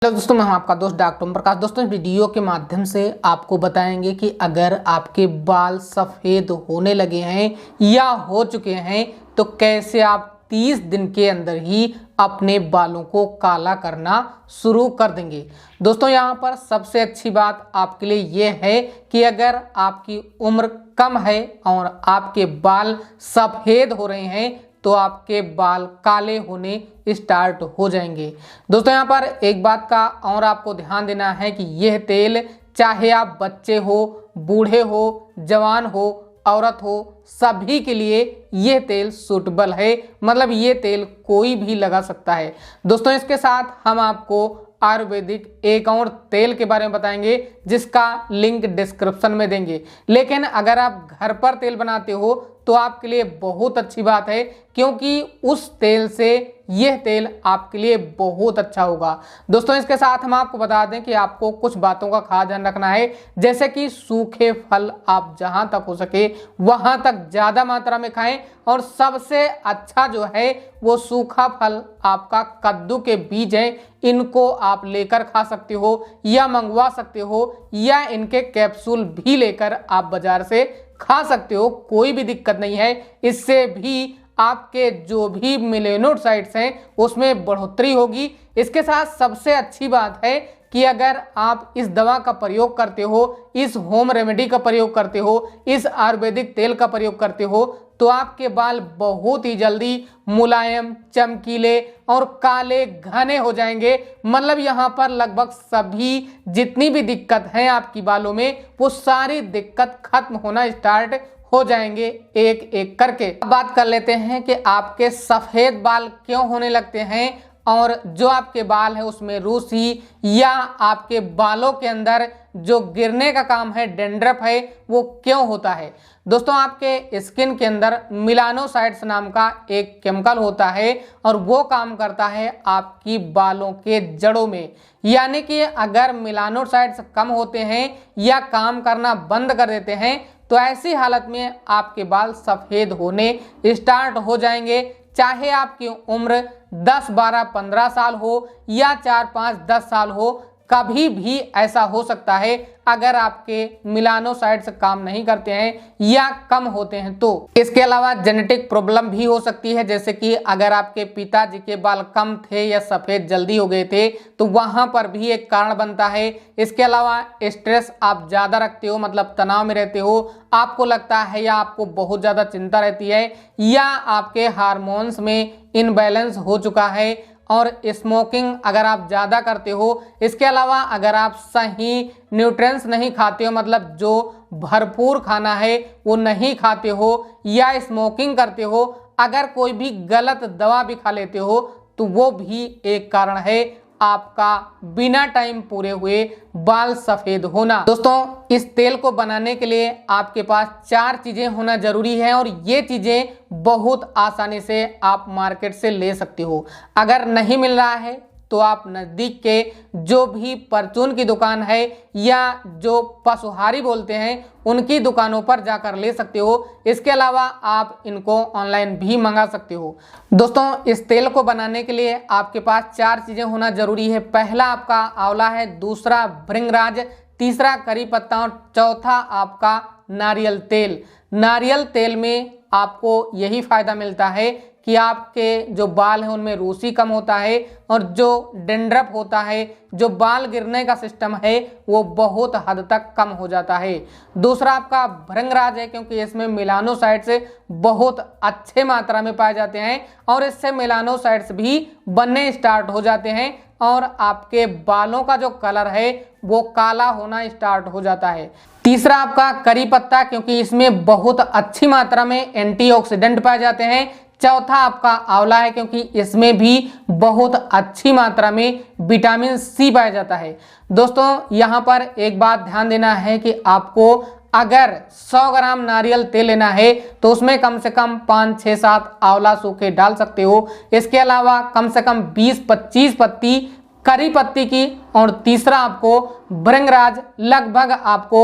Hello दोस्तों, मैं हूं आपका दोस्त डॉक्टर ओम प्रकाश। दोस्तों, इस वीडियो के माध्यम से आपको बताएंगे कि अगर आपके बाल सफ़ेद होने लगे हैं या हो चुके हैं तो कैसे आप 30 दिन के अंदर ही अपने बालों को काला करना शुरू कर देंगे। दोस्तों, यहाँ पर सबसे अच्छी बात आपके लिए ये है कि अगर आपकी उम्र कम है और आपके बाल सफ़ेद हो रहे हैं तो आपके बाल काले होने स्टार्ट हो जाएंगे। दोस्तों, यहाँ पर एक बात का और आपको ध्यान देना है कि यह तेल चाहे आप बच्चे हो, बूढ़े हो, जवान हो, औरत हो, सभी के लिए यह तेल सूटेबल है। मतलब ये तेल कोई भी लगा सकता है। दोस्तों, इसके साथ हम आपको आयुर्वेदिक एक और तेल के बारे में बताएंगे जिसका लिंक डिस्क्रिप्शन में देंगे। लेकिन अगर आप घर पर तेल बनाते हो तो आपके लिए बहुत अच्छी बात है, क्योंकि उस तेल से यह तेल आपके लिए बहुत अच्छा होगा। दोस्तों, इसके साथ हम आपको बता दें कि आपको कुछ बातों का खास ध्यान रखना है, जैसे कि सूखे फल आप जहां तक हो सके वहां तक ज़्यादा मात्रा में खाएं। और सबसे अच्छा जो है वो सूखा फल आपका कद्दू के बीज हैं, इनको आप लेकर खा सकते हो या मंगवा सकते हो, या इनके कैप्सूल भी लेकर आप बाजार से खा सकते हो। कोई भी दिक्कत नहीं है। इससे भी आपके जो भी मेलेनोसाइट्स हैं उसमें बढ़ोतरी होगी। इसके साथ सबसे अच्छी बात है कि अगर आप इस दवा का प्रयोग करते हो, इस होम रेमेडी का प्रयोग करते हो, इस आयुर्वेदिक तेल का प्रयोग करते हो तो आपके बाल बहुत ही जल्दी मुलायम, चमकीले और काले घने हो जाएंगे। मतलब यहाँ पर लगभग सभी जितनी भी दिक्कत है आपकी बालों में वो सारी दिक्कत खत्म होना स्टार्ट हो जाएंगे एक एक करके। अब बात कर लेते हैं कि आपके सफ़ेद बाल क्यों होने लगते हैं और जो आपके बाल है उसमें रूसी या आपके बालों के अंदर जो गिरने का काम है, डेंड्रफ है, वो क्यों होता है। दोस्तों, आपके स्किन के अंदर मेलानोसाइट्स नाम का एक केमिकल होता है और वो काम करता है आपकी बालों के जड़ों में। यानी कि अगर मेलानोसाइट्स कम होते हैं या काम करना बंद कर देते हैं तो ऐसी हालत में आपके बाल सफ़ेद होने स्टार्ट हो जाएंगे। चाहे आपकी उम्र 10, 12, 15 साल हो या 4, 5, 10 साल हो, कभी भी ऐसा हो सकता है अगर आपके मेलानोसाइट्स काम नहीं करते हैं या कम होते हैं तो। इसके अलावा जेनेटिक प्रॉब्लम भी हो सकती है, जैसे कि अगर आपके पिताजी के बाल कम थे या सफ़ेद जल्दी हो गए थे तो वहाँ पर भी एक कारण बनता है। इसके अलावा स्ट्रेस आप ज़्यादा रखते हो, मतलब तनाव में रहते हो, आपको लगता है या आपको बहुत ज़्यादा चिंता रहती है, या आपके हार्मोन्स में इनबैलेंस हो चुका है, और स्मोकिंग अगर आप ज़्यादा करते हो। इसके अलावा अगर आप सही न्यूट्रिएंट्स नहीं खाते हो, मतलब जो भरपूर खाना है वो नहीं खाते हो, या स्मोकिंग करते हो, अगर कोई भी गलत दवा भी खा लेते हो तो वो भी एक कारण है आपका बिना टाइम पूरे हुए बाल सफ़ेद होना। दोस्तों, इस तेल को बनाने के लिए आपके पास 4 चीज़ें होना जरूरी है और ये चीज़ें बहुत आसानी से आप मार्केट से ले सकते हो। अगर नहीं मिल रहा है तो आप नज़दीक के जो भी परचून की दुकान है या जो पशुहारी बोलते हैं उनकी दुकानों पर जाकर ले सकते हो। इसके अलावा आप इनको ऑनलाइन भी मंगा सकते हो। दोस्तों, इस तेल को बनाने के लिए आपके पास 4 चीज़ें होना जरूरी है। पहला आपका आंवला है, दूसरा भृंगराज, तीसरा करी पत्ता और चौथा आपका नारियल तेल। नारियल तेल में आपको यही फायदा मिलता है कि आपके जो बाल हैं उनमें रूसी कम होता है और जो डेंड्रफ होता है, जो बाल गिरने का सिस्टम है, वो बहुत हद तक कम हो जाता है। दूसरा आपका भृंगराज है, क्योंकि इसमें मेलानोसाइट्स बहुत अच्छे मात्रा में पाए जाते हैं और इससे मेलानोसाइट्स भी बनने स्टार्ट हो जाते हैं और आपके बालों का जो कलर है वो काला होना स्टार्ट हो जाता है। तीसरा आपका करी पत्ता, क्योंकि इसमें बहुत अच्छी मात्रा में एंटीऑक्सीडेंट पाए जाते हैं। चौथा आपका आंवला है, क्योंकि इसमें भी बहुत अच्छी मात्रा में विटामिन सी पाया जाता है। दोस्तों, यहाँ पर एक बात ध्यान देना है कि आपको अगर 100 ग्राम नारियल तेल लेना है तो उसमें कम से कम 5, 6, 7 आंवला सूखे डाल सकते हो। इसके अलावा कम से कम 20-25 पत्ती करी पत्ती की, और तीसरा आपको भृंगराज लगभग आपको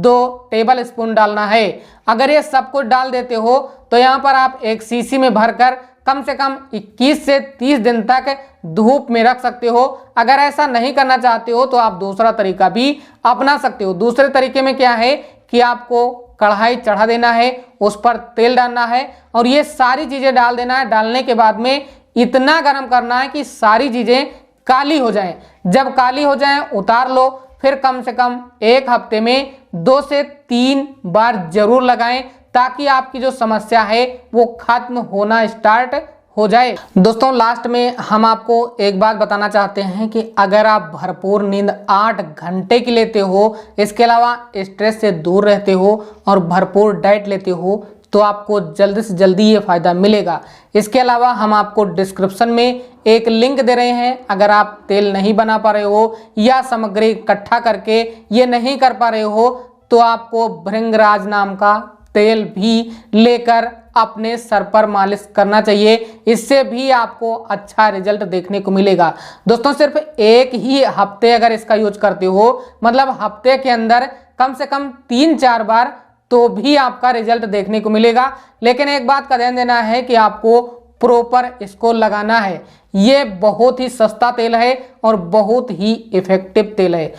2 टेबल स्पून डालना है। अगर ये सब कुछ डाल देते हो तो यहाँ पर आप एक शीशी में भरकर कम से कम 21 से 30 दिन तक धूप में रख सकते हो। अगर ऐसा नहीं करना चाहते हो तो आप दूसरा तरीका भी अपना सकते हो। दूसरे तरीके में क्या है कि आपको कढ़ाई चढ़ा देना है, उस पर तेल डालना है और ये सारी चीजें डाल देना है। डालने के बाद में इतना गर्म करना है कि सारी चीजें काली हो जाएं। जब काली हो जाएं उतार लो। फिर कम से कम 1 हफ्ते में 2 से 3 बार जरूर लगाएं ताकि आपकी जो समस्या है वो खत्म होना स्टार्ट हो जाए। दोस्तों लास्ट में हम आपको एक बात बताना चाहते हैं कि अगर आप भरपूर नींद 8 घंटे की लेते हो, इसके अलावा स्ट्रेस से दूर रहते हो और भरपूर डाइट लेते हो तो आपको जल्दी से जल्दी ये फायदा मिलेगा। इसके अलावा हम आपको डिस्क्रिप्शन में एक लिंक दे रहे हैं। अगर आप तेल नहीं बना पा रहे हो या सामग्री इकट्ठा करके ये नहीं कर पा रहे हो तो आपको भृंगराज नाम का तेल भी लेकर अपने सर पर मालिश करना चाहिए। इससे भी आपको अच्छा रिजल्ट देखने को मिलेगा। दोस्तों सिर्फ 1 ही हफ्ते अगर इसका यूज करते हो, मतलब हफ्ते के अंदर कम से कम 3-4 बार, तो भी आपका रिजल्ट देखने को मिलेगा। लेकिन एक बात का ध्यान देना है कि आपको प्रॉपर इसको लगाना है। ये बहुत ही सस्ता तेल है और बहुत ही इफेक्टिव तेल है।